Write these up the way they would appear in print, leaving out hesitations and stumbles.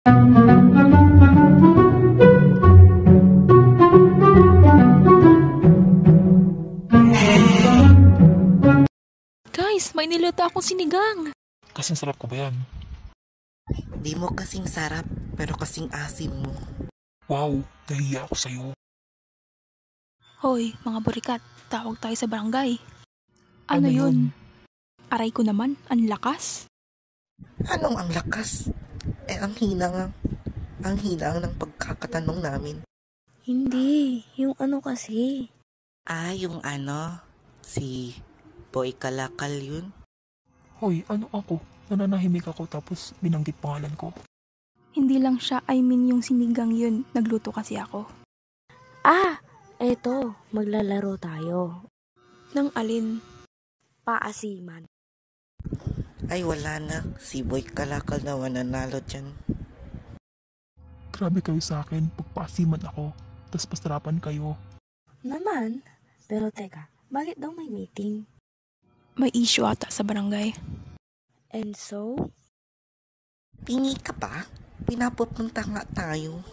Guys, may niluto akong sinigang. Kasing sarap ko ba yan? Di mo kasing sarap, pero kasing asim mo. Wow, nahiya ako sa'yo. Hoy, mga burikat, tawag tayo sa barangay. Ano yun? Aray ko naman, ang lakas. Anong ang lakas? Ang hina ng pagkakatanong namin. Hindi, yung ano kasi. Yung si Boy Kalakal yun? Hoy, ano ako? Nananahimik ako tapos binanggit pangalan ko. Hindi lang siya, yung sinigang yun. Nagluto kasi ako. Eto, maglalaro tayo. Nang alin? Paasiman. Ay wala na, si Boy Kalakal na mananalo dyan. Grabe kayo sa akin, pagpasiman ako, tapos pasarapan kayo. Naman, pero teka, bakit daw may meeting? May issue ata sa barangay. And so? Pingi ka pa? Pinapupunta nga tayo.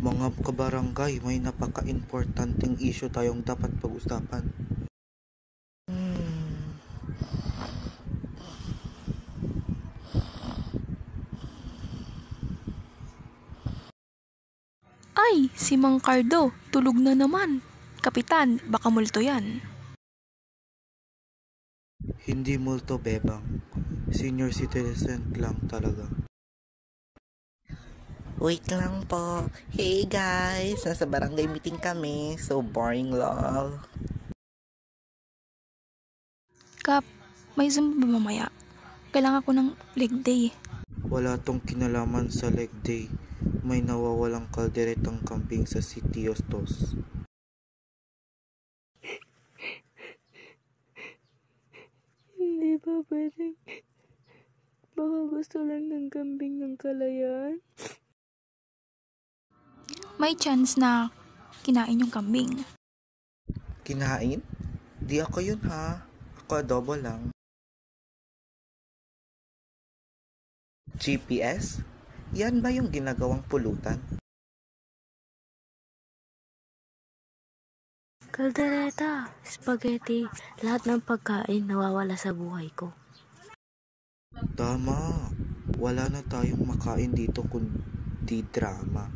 Mga kabarangay, may napaka-importanteng issue tayong dapat pag-usapan. Ay, si Mang Cardo, tulog na naman. Kapitan, baka multo yan. Hindi multo, bebang. Senior citizen lang talaga. Wait lang po. Hey guys, nasa barangay meeting kami. So boring lol. Kap, may Zoom ba mamaya? Kailangan ko ng leg day. Wala tong kinalaman sa leg day. May nawawalang kalderetang camping sa City Hostos. Hindi ba pwedeng? Baka gusto lang ng kambing ng kalayaan? May chance na kinain yung kambing. Kinain? Di ako yun ha. Ako adobo lang. GPS? Yan ba yung ginagawang pulutan? Kaldereta, spaghetti, lahat ng pagkain nawawala sa buhay ko. Tama. Wala na tayong makain dito kundi drama.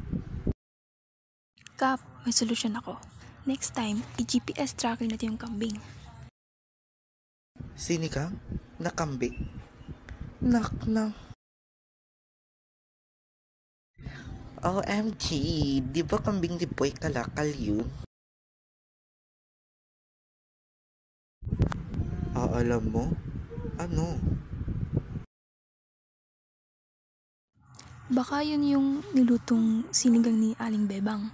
Kap, may solusyon ako. Next time, i-GPS tracker natin yung kambing. Sinigang? Nakambing? OMG, di ba kambing ni Boy Kalakal yun? Alam mo? Ano? Baka yun yung nilutong sinigang ni Aling Bebang.